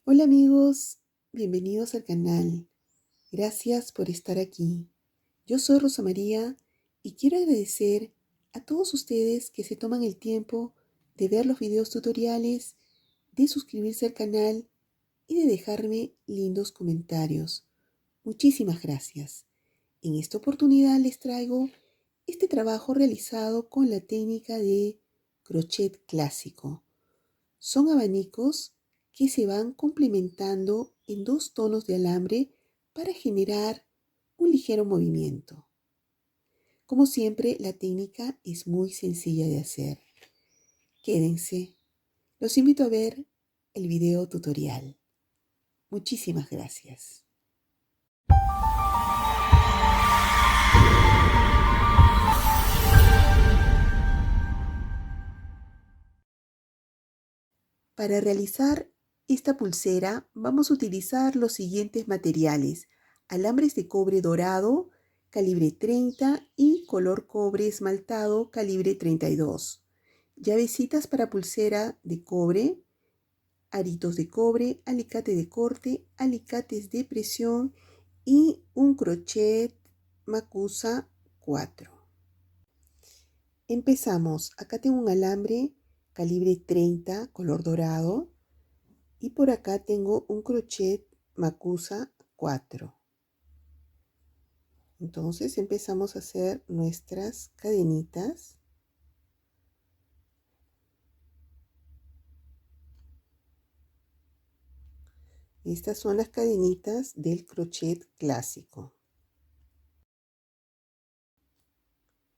Hola amigos, bienvenidos al canal. Gracias por estar aquí. Yo soy Rosa María y quiero agradecer a todos ustedes que se toman el tiempo de ver los videos tutoriales, de suscribirse al canal y de dejarme lindos comentarios. Muchísimas gracias. En esta oportunidad les traigo este trabajo realizado con la técnica de crochet clásico. Son abanicos que se van complementando en dos tonos de alambre para generar un ligero movimiento. Como siempre, la técnica es muy sencilla de hacer. Quédense. Los invito a ver el video tutorial. Muchísimas gracias. Para realizar esta pulsera vamos a utilizar los siguientes materiales: alambres de cobre dorado, calibre 30 y color cobre esmaltado, calibre 32. Llavecitas para pulsera de cobre, aritos de cobre, alicate de corte, alicates de presión y un crochet Macusa 4. Empezamos. Acá tengo un alambre calibre 30, color dorado. Y por acá tengo un crochet Macusa 4. Entonces empezamos a hacer nuestras cadenitas. Estas son las cadenitas del crochet clásico.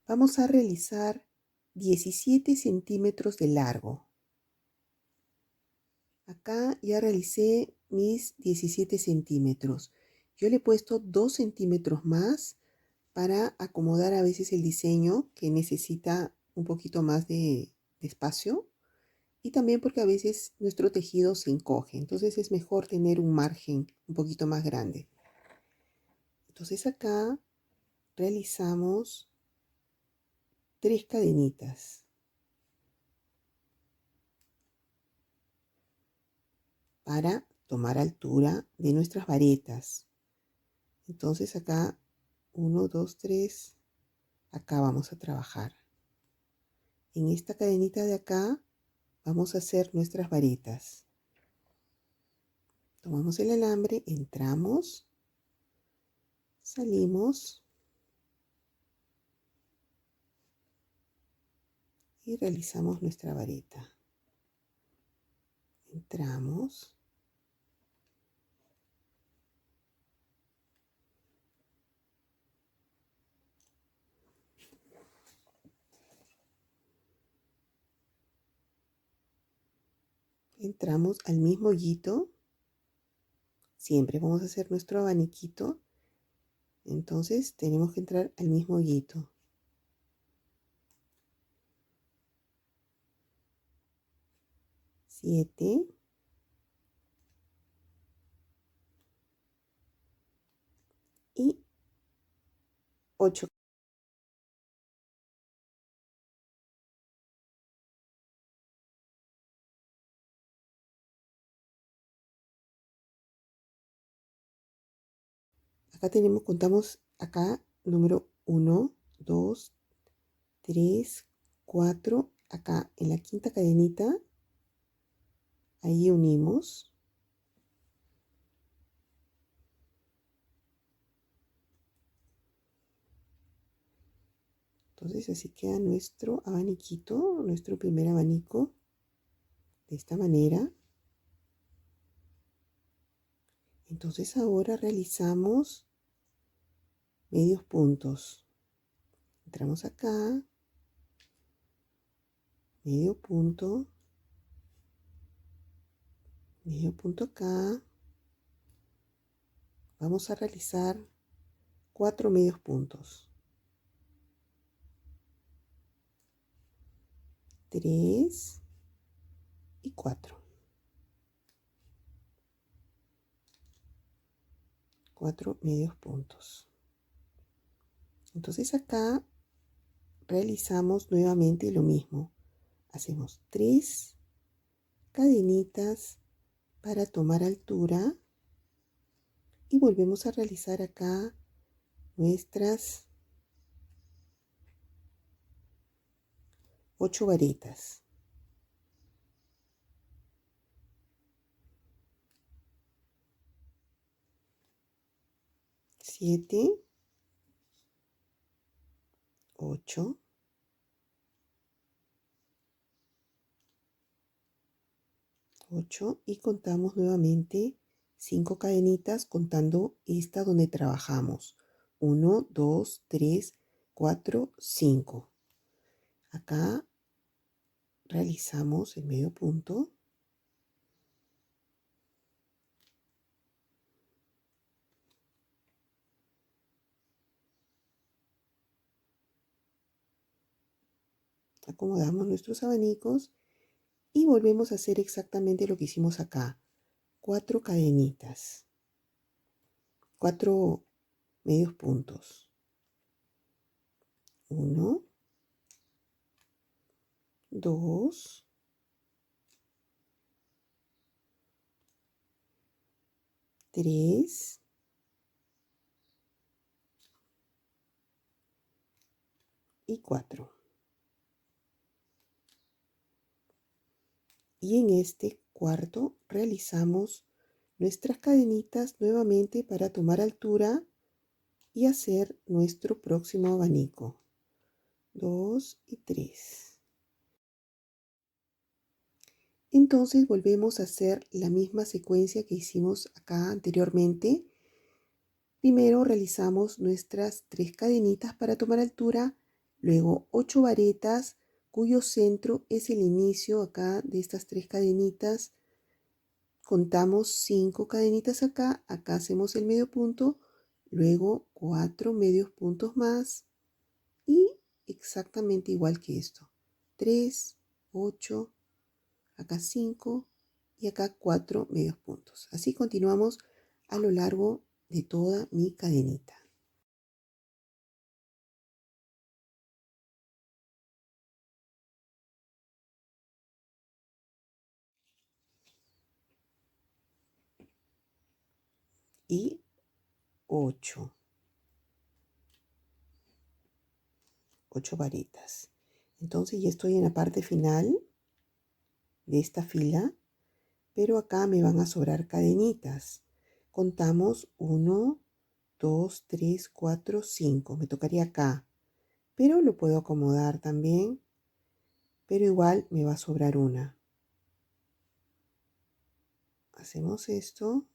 Vamos a realizar 17 centímetros de largo. Acá ya realicé mis 17 centímetros. Yo le he puesto 2 centímetros más para acomodar a veces el diseño que necesita un poquito más de espacio. Y también porque a veces nuestro tejido se encoge, entonces es mejor tener un margen un poquito más grande. Entonces acá realizamos 3 cadenitas para tomar altura de nuestras varetas. Entonces acá 1, 2, 3, acá vamos a trabajar. En esta cadenita de acá vamos a hacer nuestras varetas. Tomamos el alambre, entramos, salimos y realizamos nuestra vareta. Entramos, entramos al mismo hoyito. Siempre vamos a hacer nuestro abaniquito, entonces tenemos que entrar al mismo hoyito. Siete, y 8. Acá tenemos, contamos acá número 1, 2, 3, 4. Acá en la quinta cadenita, ahí unimos. Entonces así queda nuestro abaniquito, nuestro primer abanico, de esta manera. Entonces ahora realizamos medios puntos. Entramos acá, medio punto acá. Vamos a realizar 4 medios puntos. 3 y 4. 4 medios puntos. Entonces acá realizamos nuevamente lo mismo. Hacemos 3 cadenitas para tomar altura y volvemos a realizar acá nuestras 8 varetas. 7, 8, 8 y contamos nuevamente 5 cadenitas contando esta donde trabajamos. 1, 2, 3, 4, 5. Acá realizamos el medio punto. Acomodamos nuestros abanicos y volvemos a hacer exactamente lo que hicimos acá. 4 cadenitas. 4 medios puntos. 1, 2, 3, 4. Y en este cuarto realizamos nuestras cadenitas nuevamente para tomar altura y hacer nuestro próximo abanico. 2 y 3. Entonces volvemos a hacer la misma secuencia que hicimos acá anteriormente. Primero realizamos nuestras 3 cadenitas para tomar altura, luego 8 varetas cuyo centro es el inicio acá de estas 3 cadenitas. Contamos 5 cadenitas acá, acá hacemos el medio punto, luego 4 medios puntos más y exactamente igual que esto. 3, 8, acá 5 y acá 4 medios puntos. Así continuamos a lo largo de toda mi cadenita. Y 8 varetas. Entonces ya estoy en la parte final de esta fila, pero acá me van a sobrar cadenitas. Contamos 1, 2, 3, 4, 5. Me tocaría acá, pero lo puedo acomodar también, pero igual me va a sobrar una. Hacemos esto.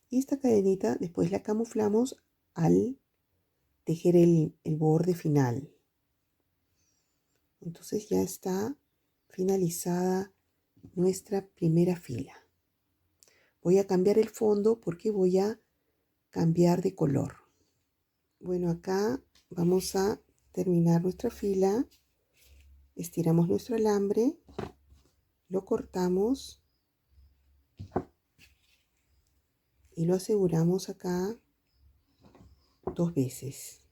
Y esta cadenita después la camuflamos al tejer el borde final. Entonces ya está finalizada nuestra primera fila. Voy a cambiar el fondo porque voy a cambiar de color. Bueno, acá vamos a terminar nuestra fila. Estiramos nuestro alambre, lo cortamos y lo aseguramos acá 2 veces.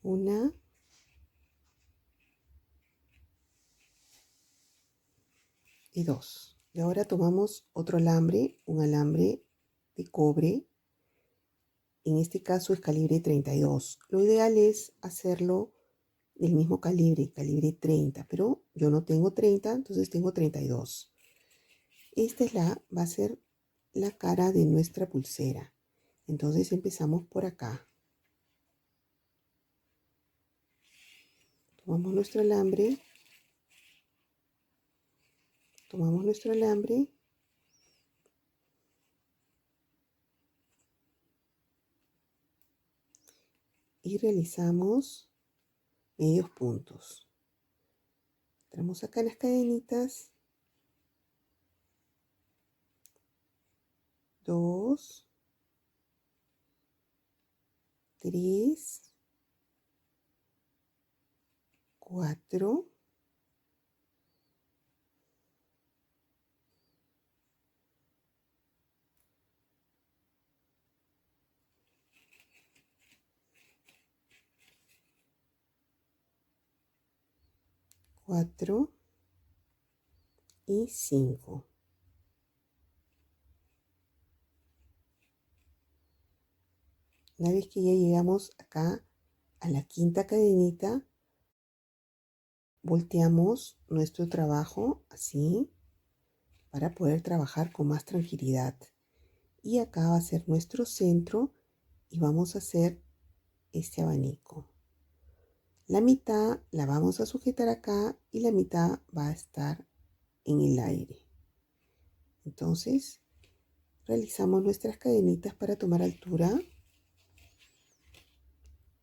Una y 2. Y ahora tomamos otro alambre, un alambre de cobre. En este caso es calibre 32. Lo ideal es hacerlo del mismo calibre, calibre 30, pero yo no tengo 30, entonces tengo 32. Esta es va a ser la cara de nuestra pulsera. Entonces empezamos por acá. Tomamos nuestro alambre. Tomamos nuestro alambre. Y realizamos medios puntos. Entramos acá en las cadenitas. 2, 3, 4, 4 y 5. Una vez que ya llegamos acá a la quinta cadenita, volteamos nuestro trabajo así para poder trabajar con más tranquilidad. Y acá va a ser nuestro centro y vamos a hacer este abanico. La mitad la vamos a sujetar acá y la mitad va a estar en el aire. Entonces, realizamos nuestras cadenitas para tomar altura.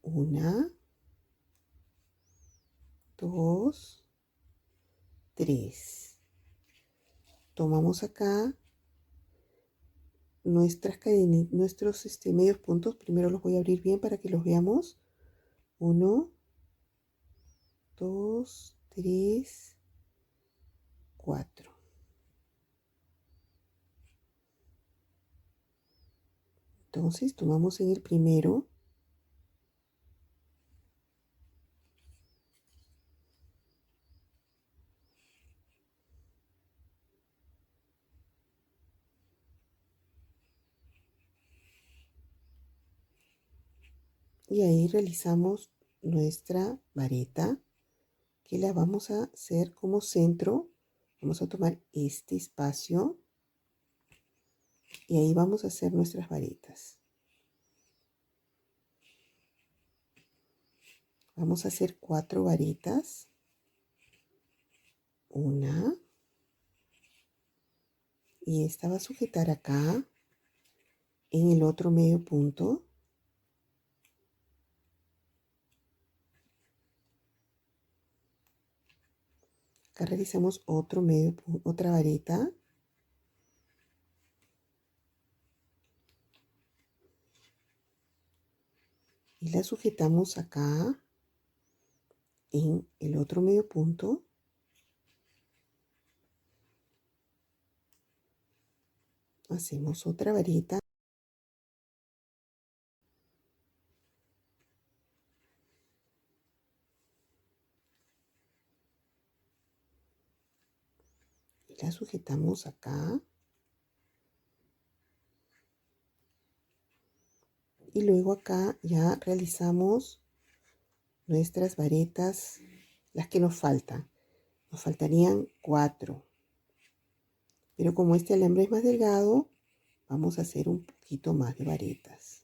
1, 2, 3. Tomamos acá nuestras cadenitas, nuestros medios puntos. Primero los voy a abrir bien para que los veamos. 1, 2, 3, 4. Entonces tomamos en el primero. Y ahí realizamos nuestra vareta que la vamos a hacer como centro. Vamos a tomar este espacio y ahí vamos a hacer nuestras varetas. Vamos a hacer 4 varetas. 1 y esta va a sujetar acá en el otro medio punto. Acá realizamos otra vareta. Y la sujetamos acá en el otro medio punto. Hacemos otra vareta. Y la sujetamos acá. Y luego acá ya realizamos nuestras varetas, las que nos faltan. Nos faltarían 4. Pero como este alambre es más delgado, vamos a hacer un poquito más de varetas.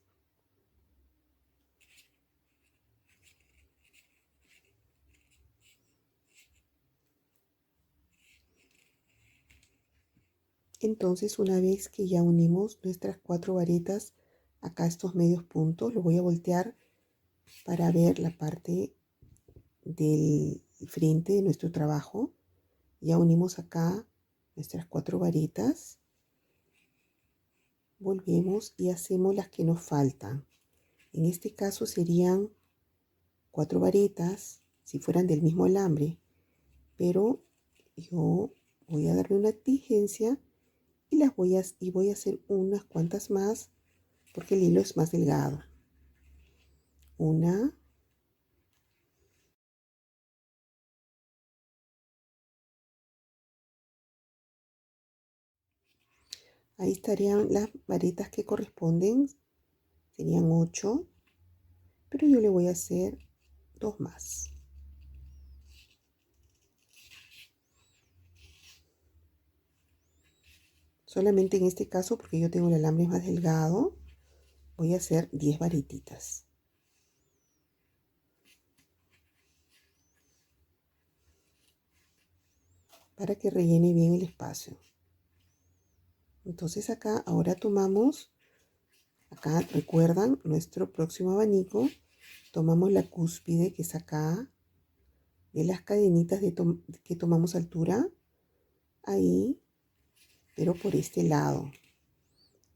Entonces, una vez que ya unimos nuestras 4 varetas, acá estos medios puntos, lo voy a voltear para ver la parte del frente de nuestro trabajo. Ya unimos acá nuestras 4 varitas. Volvemos y hacemos las que nos faltan. En este caso serían 4 varitas si fueran del mismo alambre, pero yo voy a darle una tingencia y voy a hacer unas cuantas más porque el hilo es más delgado. 1, ahí estarían las varitas que corresponden, serían 8, pero yo le voy a hacer 2 más. Solamente en este caso, porque yo tengo el alambre más delgado, voy a hacer 10 varetitas. Para que rellene bien el espacio. Entonces acá ahora tomamos, acá recuerdan nuestro próximo abanico, tomamos la cúspide que es acá, de las cadenitas que tomamos altura, ahí, pero por este lado.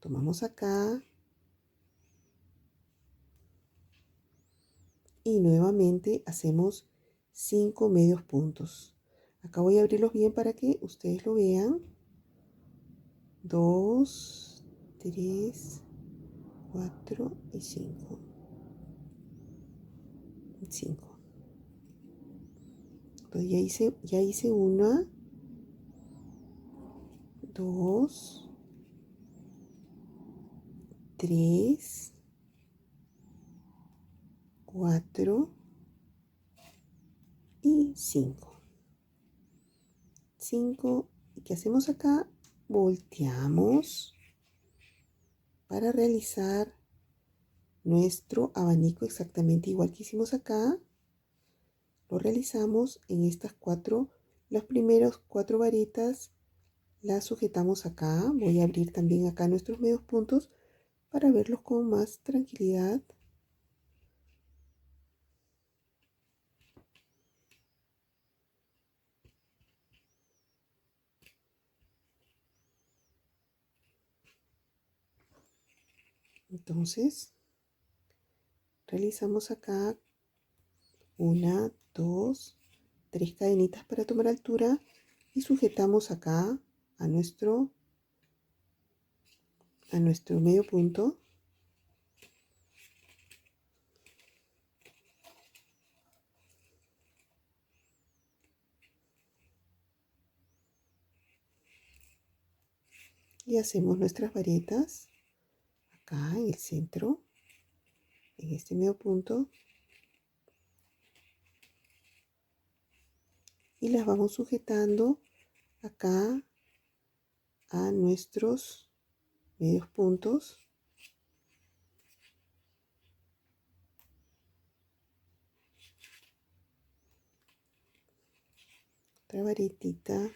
Tomamos acá y nuevamente hacemos 5 medios puntos. Acá voy a abrirlos bien para que ustedes lo vean. 2, 3, 4 y 5. Entonces ya hice una, dos, tres, cuatro y cinco. 5. ¿Y qué hacemos acá? Volteamos para realizar nuestro abanico exactamente igual que hicimos acá. Lo realizamos en estas cuatro, las primeras 4 varitas las sujetamos acá. Voy a abrir también acá nuestros medios puntos para verlos con más tranquilidad. Entonces, realizamos acá 1, 2, 3 cadenitas para tomar altura y sujetamos acá a nuestro medio punto. Y hacemos nuestras varetas acá en el centro, en este medio punto. Y las vamos sujetando acá a nuestros medios puntos. Otra varetita.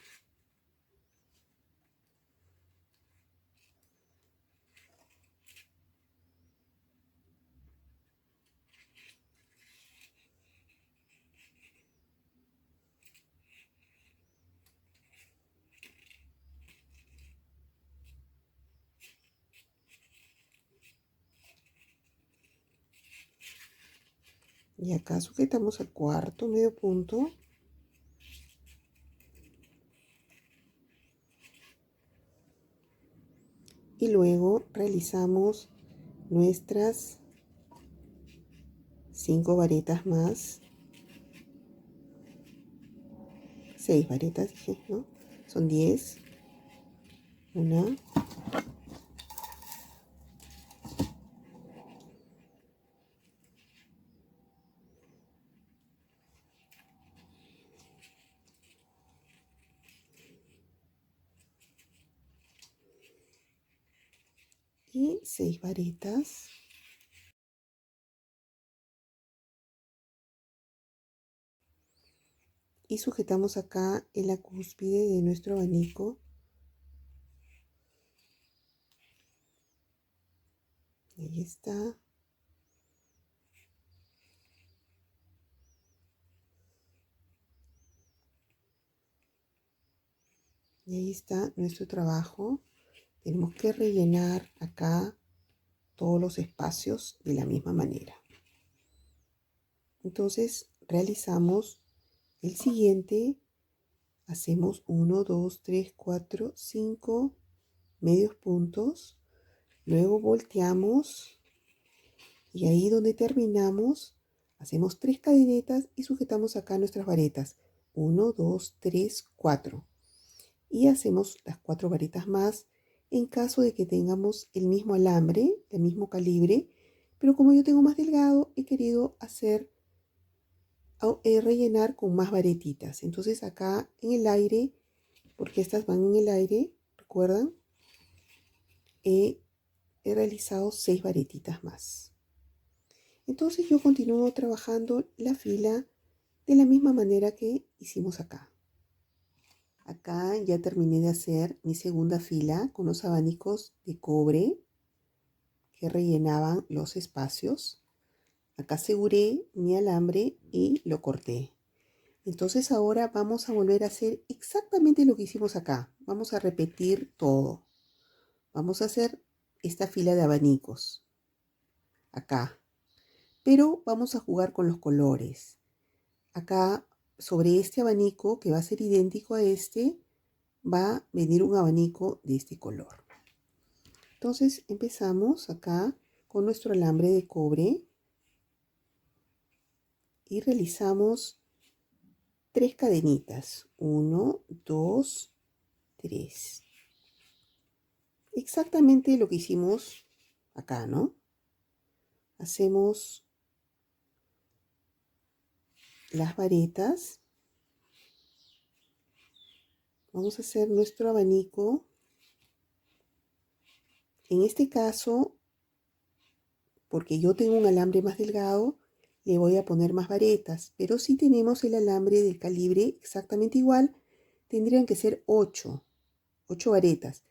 Y acá sujetamos al cuarto medio punto. Y luego realizamos nuestras 5 varetas más. 6 varetas, dije, ¿no? Son 10. Una. Y 6 varetas. Y sujetamos acá en la cúspide de nuestro abanico. Ahí está. Y ahí está nuestro trabajo. Tenemos que rellenar acá todos los espacios de la misma manera. Entonces realizamos el siguiente. Hacemos 1, 2, 3, 4, 5 medios puntos. Luego volteamos y ahí donde terminamos hacemos 3 cadenetas y sujetamos acá nuestras varetas. 1, 2, 3, 4. Y hacemos las 4 varetas más en caso de que tengamos el mismo alambre, el mismo calibre, pero como yo tengo más delgado, he querido rellenar con más varetitas. Entonces acá en el aire, porque estas van en el aire, ¿recuerdan? He realizado 6 varetitas más. Entonces yo continúo trabajando la fila de la misma manera que hicimos acá. Acá ya terminé de hacer mi segunda fila con los abanicos de cobre que rellenaban los espacios. Acá aseguré mi alambre y lo corté. Entonces ahora vamos a volver a hacer exactamente lo que hicimos acá. Vamos a repetir todo. Vamos a hacer esta fila de abanicos acá. Pero vamos a jugar con los colores. Acá sobre este abanico que va a ser idéntico a este, va a venir un abanico de este color. Entonces empezamos acá con nuestro alambre de cobre y realizamos 3 cadenitas. 1, 2, 3. Exactamente lo que hicimos acá, ¿no? Hacemos las varetas. Vamos a hacer nuestro abanico. En este caso, porque yo tengo un alambre más delgado, le voy a poner más varetas. Pero si tenemos el alambre del calibre exactamente igual, tendrían que ser 8 varetas.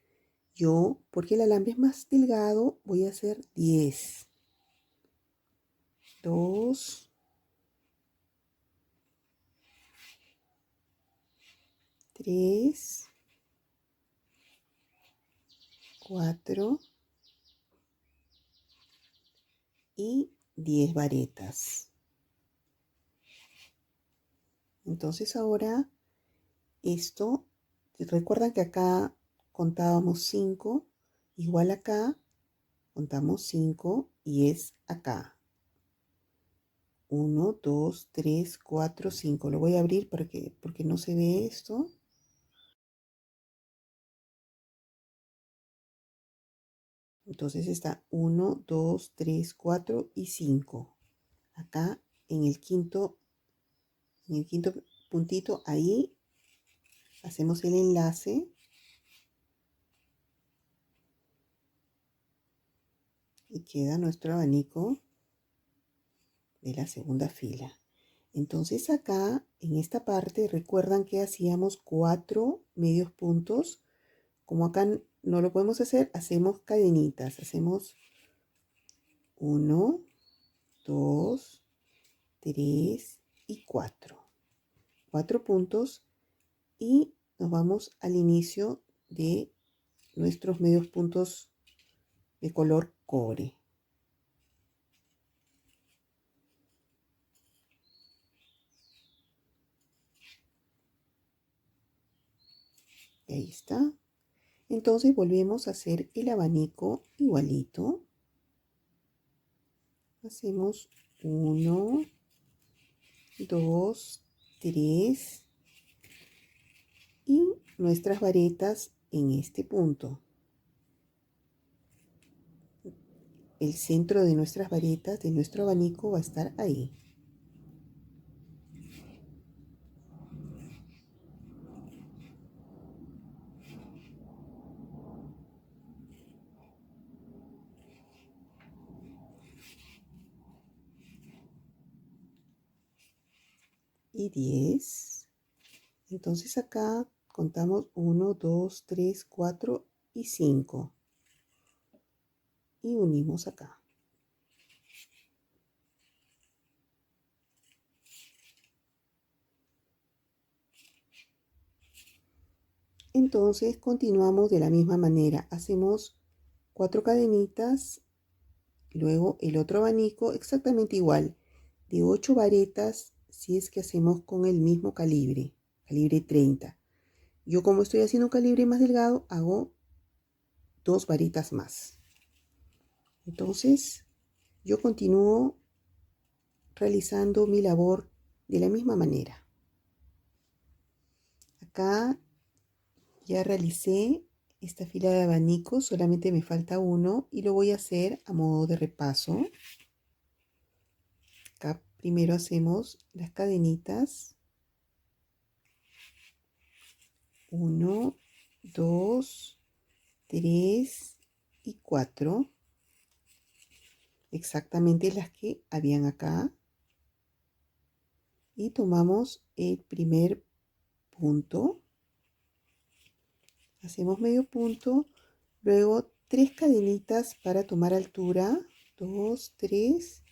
Yo, porque el alambre es más delgado, voy a hacer 10. 2, 3, 4 y 10 varetas. Entonces ahora esto, recuerdan que acá contábamos 5, igual acá contamos 5 y es acá. 1, 2, 3, 4, 5. Lo voy a abrir porque no se ve esto. Entonces está 1, 2, 3, 4 y 5. Acá en el quinto puntito, ahí hacemos el enlace y queda nuestro abanico de la segunda fila. Entonces acá en esta parte recuerdan que hacíamos 4 medios puntos. Como acá no lo podemos hacer, hacemos cadenitas. Hacemos 1, 2, 3 y 4. 4 puntos y nos vamos al inicio de nuestros medios puntos de color cobre. Y ahí está. Entonces volvemos a hacer el abanico igualito. Hacemos 1, 2, 3 y nuestras varetas en este punto. El centro de nuestras varetas, de nuestro abanico, va a estar ahí. Y 10. Entonces acá contamos 1, 2, 3, 4 y 5. Y unimos acá. Entonces continuamos de la misma manera. Hacemos 4 cadenitas, luego el otro abanico exactamente igual, de 8 varetas si es que hacemos con el mismo calibre, calibre 30. Yo como estoy haciendo un calibre más delgado, hago 2 varetas más. Entonces yo continúo realizando mi labor de la misma manera. Acá ya realicé esta fila de abanicos, solamente me falta uno y lo voy a hacer a modo de repaso. Acá primero hacemos las cadenitas. 1, 2, 3 y 4. Exactamente las que habían acá. Y tomamos el primer punto. Hacemos medio punto. Luego 3 cadenitas para tomar altura. 2, 3.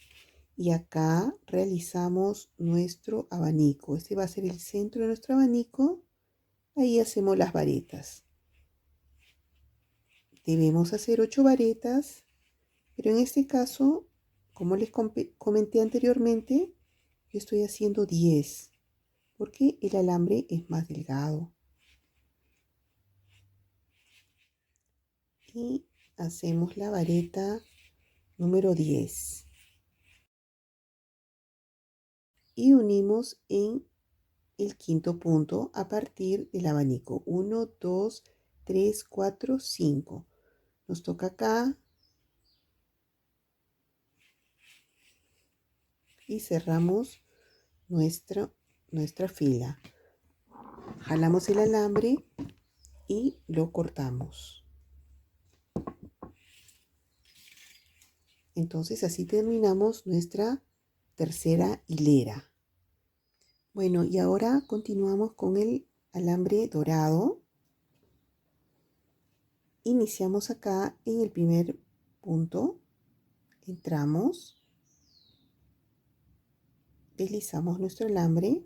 Y acá realizamos nuestro abanico. Este va a ser el centro de nuestro abanico. Ahí hacemos las varetas. Debemos hacer 8 varetas, pero en este caso, como les comenté anteriormente, yo estoy haciendo 10 porque el alambre es más delgado. Y hacemos la vareta número 10. Y unimos en el quinto punto a partir del abanico. 1, 2, 3, 4, 5. Nos toca acá y cerramos nuestra fila. Jalamos el alambre y lo cortamos. Entonces así terminamos nuestra tercera hilera. Bueno, y ahora continuamos con el alambre dorado. Iniciamos acá en el primer punto, entramos, deslizamos nuestro alambre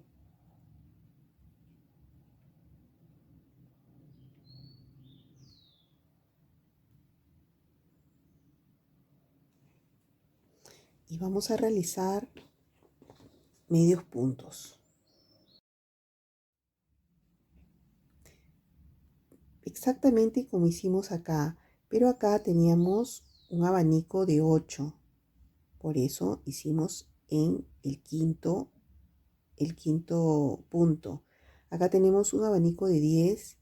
y vamos a realizar medios puntos. Exactamente como hicimos acá, pero acá teníamos un abanico de 8, por eso hicimos en el quinto punto. Acá tenemos un abanico de 10,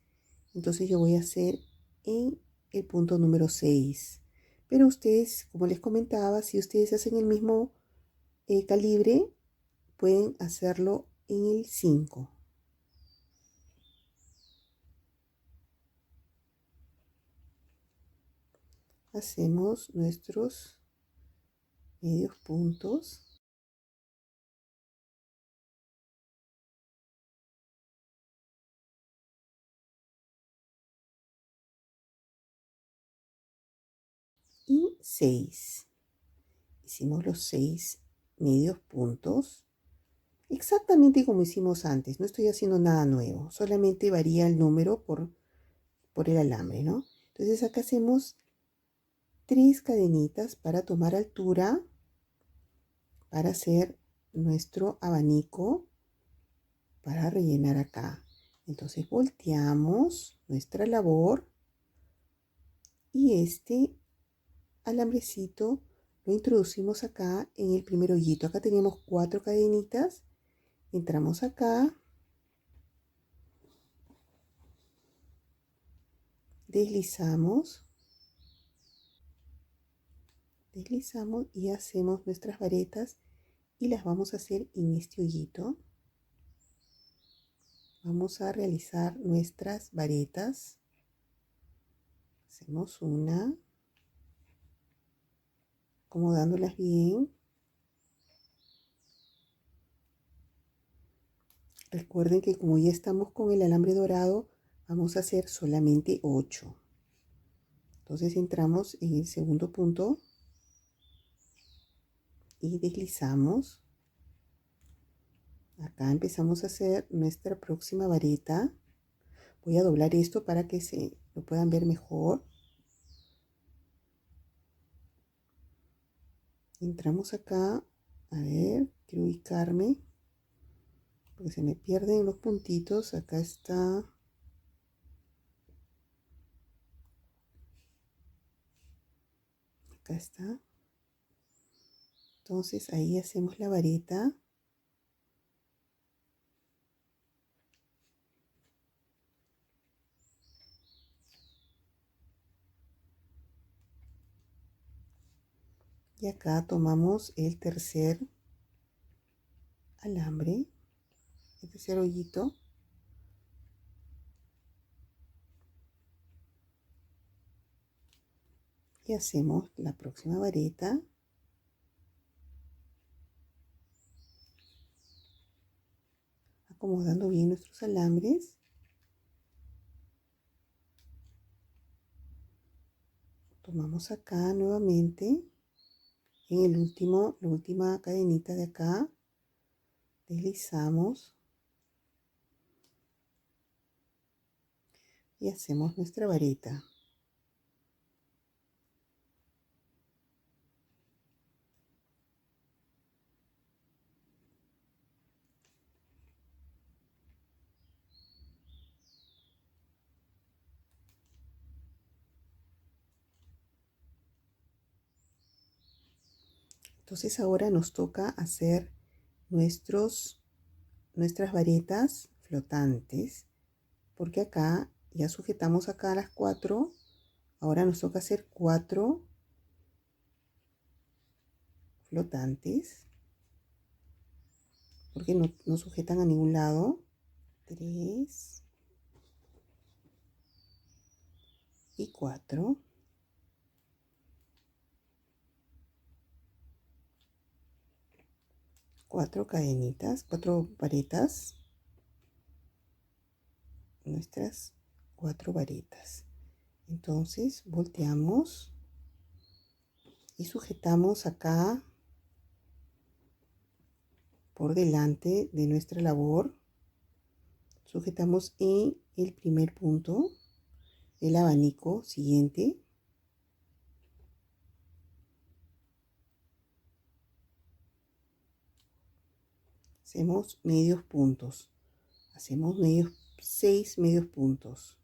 entonces yo voy a hacer en el punto número 6. Pero ustedes, como les comentaba, si ustedes hacen el mismo calibre, pueden hacerlo en el 5. Hacemos nuestros medios puntos. Y 6. Hicimos los 6 medios puntos. Exactamente como hicimos antes. No estoy haciendo nada nuevo. Solamente varía el número por el alambre, ¿no? Entonces acá hacemos 3 cadenitas para tomar altura, para hacer nuestro abanico, para rellenar acá. Entonces volteamos nuestra labor y este alambrecito lo introducimos acá en el primer hoyito. Acá teníamos 4 cadenitas. Entramos acá, deslizamos, deslizamos y hacemos nuestras varetas y las vamos a hacer en este hoyito. Vamos a realizar nuestras varetas. Hacemos una, acomodándolas bien. Recuerden que como ya estamos con el alambre dorado, vamos a hacer solamente 8. Entonces entramos en el segundo punto y deslizamos. Acá empezamos a hacer nuestra próxima vareta. Voy a doblar esto para que se lo puedan ver mejor. Entramos acá, a ver, quiero ubicarme, porque se me pierden los puntitos. Acá está. Acá está. Entonces ahí hacemos la vareta. Y acá tomamos el tercer alambre, el tercer hoyito. Y hacemos la próxima vareta. Acomodando bien nuestros alambres. Tomamos acá nuevamente en la última cadenita de acá. Deslizamos. Y hacemos nuestra vareta. Entonces ahora nos toca hacer nuestros nuestras varetas flotantes, porque acá ya sujetamos acá las 4. Ahora nos toca hacer 4 flotantes, porque no sujetan a ningún lado. 3 y 4. 4 cadenitas, 4 varetas, nuestras 4 varetas. Entonces volteamos y sujetamos acá por delante de nuestra labor. Sujetamos en el primer punto el abanico siguiente. Hacemos medios puntos. Hacemos 6 medios puntos.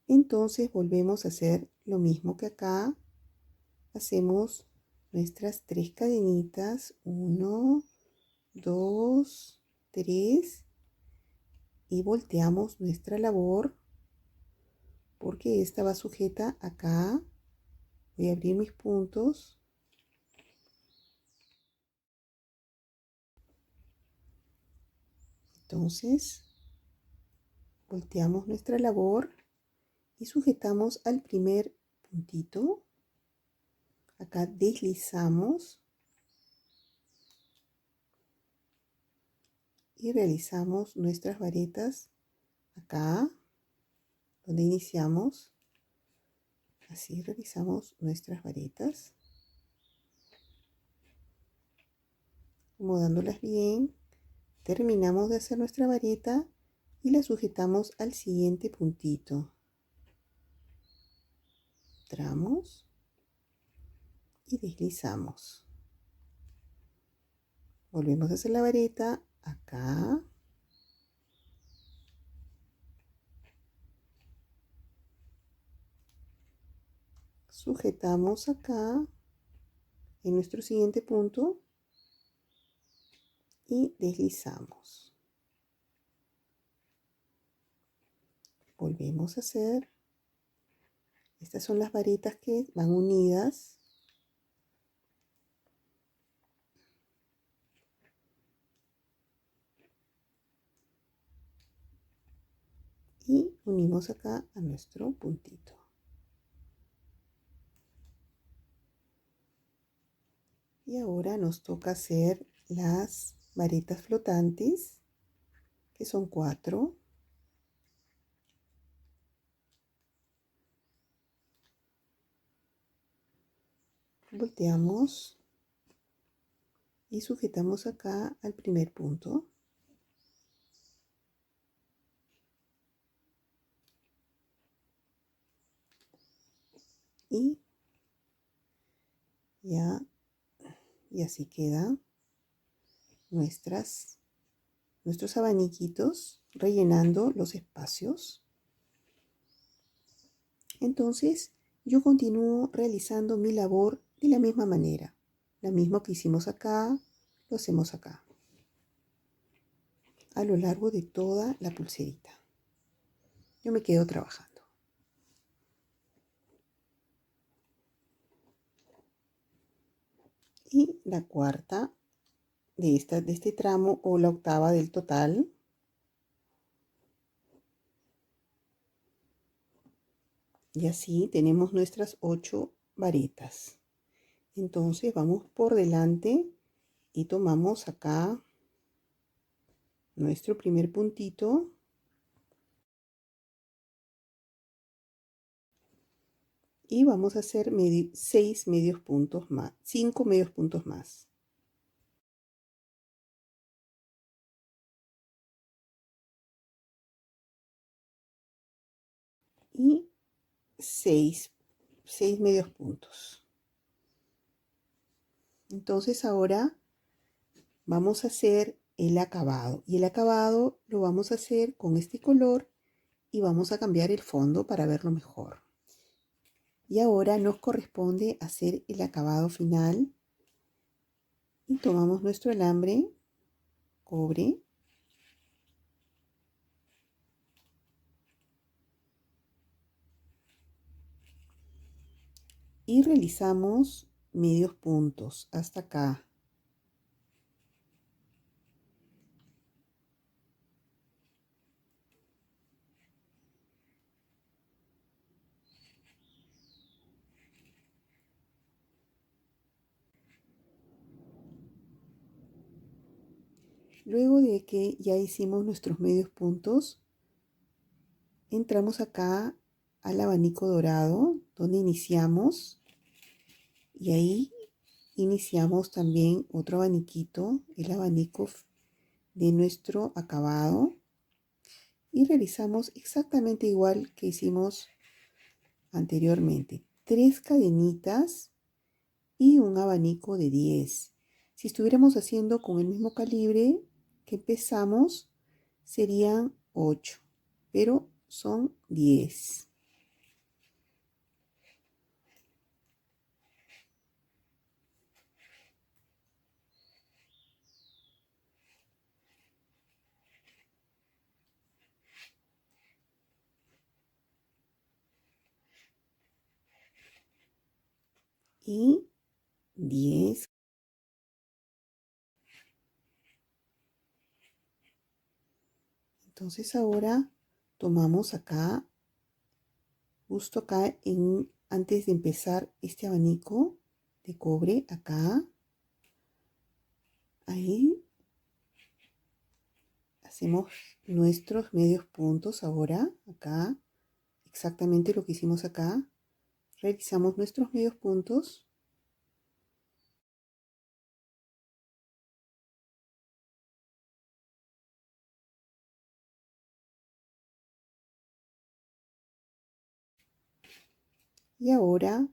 Entonces volvemos a hacer lo mismo que acá. Hacemos nuestras 3 cadenitas. 1, 2, 3. Y volteamos nuestra labor porque esta va sujeta acá. Voy a abrir mis puntos. Entonces volteamos nuestra labor y sujetamos al primer puntito. Acá deslizamos y realizamos nuestras varetas acá donde iniciamos. Así realizamos nuestras varetas, acomodándolas bien. Terminamos de hacer nuestra vareta y la sujetamos al siguiente puntito. Entramos y deslizamos. Volvemos a hacer la vareta acá. Sujetamos acá en nuestro siguiente punto y deslizamos. Volvemos a hacer. Estas son las varetas que van unidas. Y unimos acá a nuestro puntito. Y ahora nos toca hacer las varetas flotantes, que son 4. Volteamos y sujetamos acá al primer punto. Y así quedan nuestros abaniquitos rellenando los espacios. Entonces yo continúo realizando mi labor de la misma manera. La misma que hicimos acá, lo hacemos acá, a lo largo de toda la pulserita. Yo me quedo trabajando. Y la cuarta de este tramo, o la octava del total. Y así tenemos nuestras 8 varetas. Entonces vamos por delante y tomamos acá nuestro primer puntito y vamos a hacer 6 medios puntos más, 5 medios puntos más. Y 6 medios puntos. Entonces ahora vamos a hacer el acabado. Y el acabado lo vamos a hacer con este color y vamos a cambiar el fondo para verlo mejor. Y ahora nos corresponde hacer el acabado final. Y tomamos nuestro alambre, cobre, y realizamos medios puntos hasta acá. Luego de que ya hicimos nuestros medios puntos, entramos acá al abanico dorado donde iniciamos y ahí iniciamos también otro abaniquito, el abanico de nuestro acabado, y realizamos exactamente igual que hicimos anteriormente. 3 cadenitas y un abanico de 10. Si estuviéramos haciendo con el mismo calibre que empezamos, serían 8, pero son 10. Y 10. Entonces ahora tomamos acá, justo acá, antes de empezar este abanico de cobre, acá, ahí hacemos nuestros medios puntos ahora, acá, exactamente lo que hicimos acá. Realizamos nuestros medios puntos. Y ahora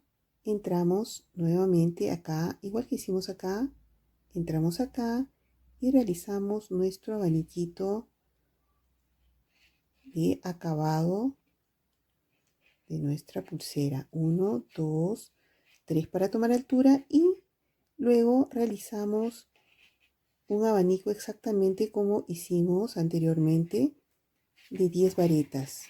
entramos nuevamente acá, igual que hicimos acá, entramos acá y realizamos nuestro abaniquito de acabado de nuestra pulsera. 1, 2, 3 para tomar altura y luego realizamos un abanico exactamente como hicimos anteriormente de 10 varetas.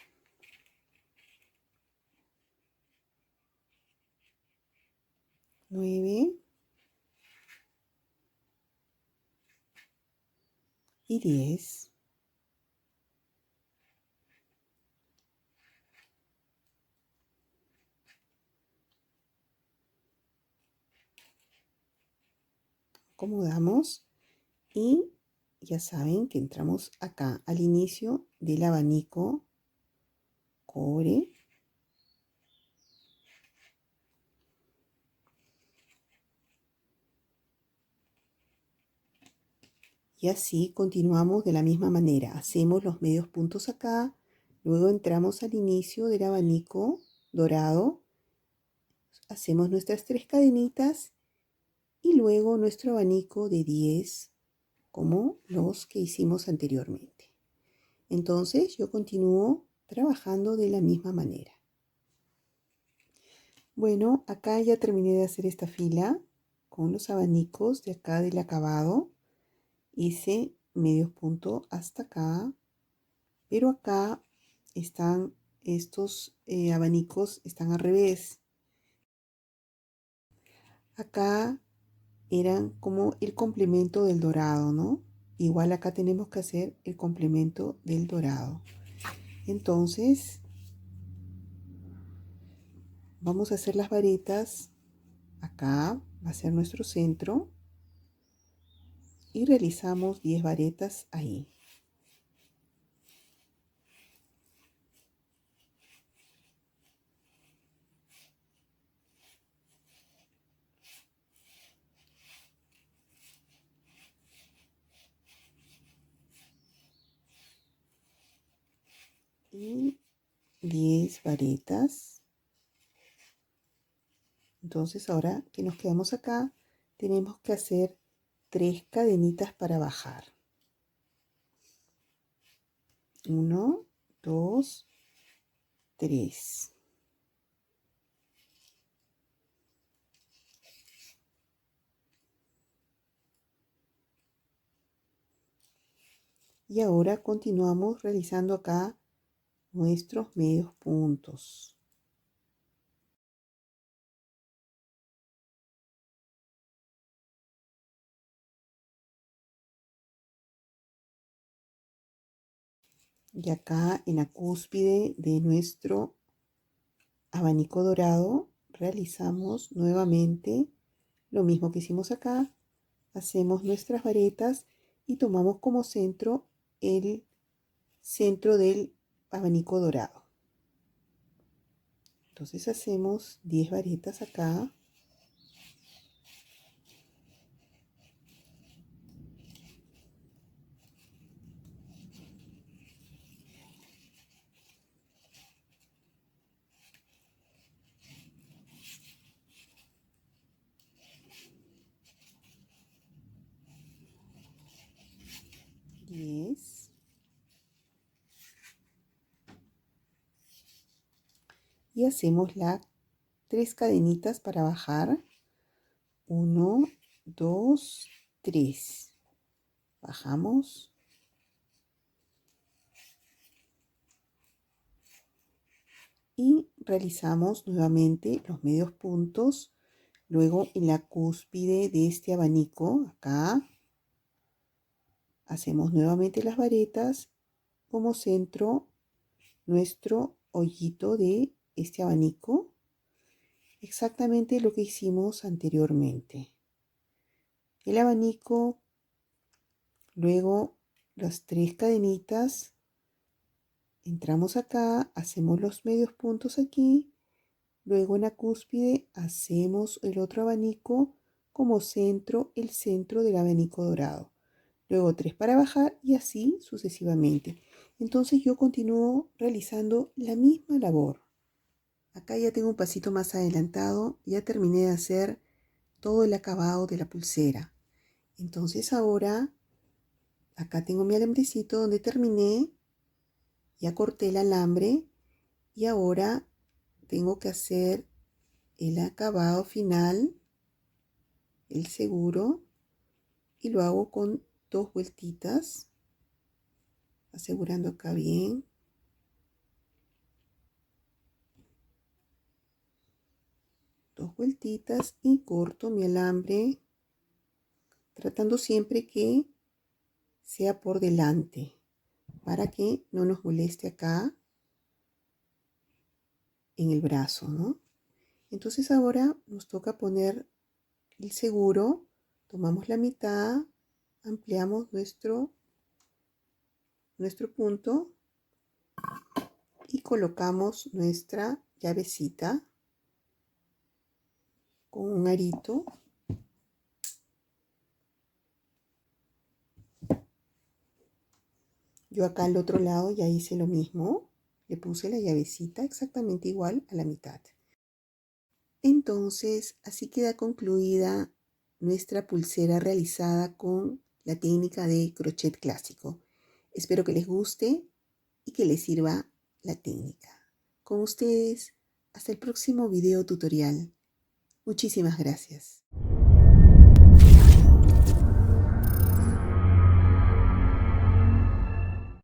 9 y 10. Acomodamos y ya saben que entramos acá al inicio del abanico cobre. Y así continuamos de la misma manera. Hacemos los medios puntos acá, luego entramos al inicio del abanico dorado, hacemos nuestras 3 cadenitas y luego nuestro abanico de 10 como los que hicimos anteriormente. Entonces yo continúo trabajando de la misma manera. Bueno, acá ya terminé de hacer esta fila con los abanicos de acá del acabado. Hice medios puntos hasta acá, pero acá están estos abanicos, están al revés. Acá eran como el complemento del dorado, ¿no? Igual acá tenemos que hacer el complemento del dorado. Entonces, vamos a hacer las varetas. Acá va a ser nuestro centro. Y realizamos 10 varetas ahí. Y 10 varetas. Entonces ahora que nos quedamos acá, tenemos que hacer 3 cadenitas para bajar. 1, 2, 3. Y ahora continuamos realizando acá nuestros medios puntos. Y acá en la cúspide de nuestro abanico dorado realizamos nuevamente lo mismo que hicimos acá. Hacemos nuestras varetas y tomamos como centro el centro del abanico dorado. Entonces hacemos 10 varetas acá. Diez. Y hacemos las 3 cadenitas para bajar. 1, 2, 3. Bajamos. Y realizamos nuevamente los medios puntos. Luego en la cúspide de este abanico, acá, hacemos nuevamente las varetas como centro nuestro hoyito de este abanico. Exactamente lo que hicimos anteriormente. El abanico, luego las 3 cadenitas, entramos acá, hacemos los medios puntos aquí, luego en la cúspide hacemos el otro abanico como centro, el centro del abanico dorado. Luego 3 para bajar y así sucesivamente. Entonces yo continúo realizando la misma labor. Acá ya tengo un pasito más adelantado, ya terminé de hacer todo el acabado de la pulsera. Entonces ahora, acá tengo mi alambrecito donde terminé, ya corté el alambre y ahora tengo que hacer el acabado final, el seguro, y lo hago con 2 vueltitas, asegurando acá bien. 2 vueltitas y corto mi alambre, tratando siempre que sea por delante, para que no nos moleste acá en el brazo, ¿no? Entonces ahora nos toca poner el seguro, tomamos la mitad, ampliamos nuestro punto y colocamos nuestra llavecita con un arito. Yo acá al otro lado ya hice lo mismo, le puse la llavecita exactamente igual a la mitad. Entonces, así queda concluida nuestra pulsera realizada con la técnica de crochet clásico. Espero que les guste y que les sirva la técnica. Con ustedes, hasta el próximo video tutorial. Muchísimas gracias.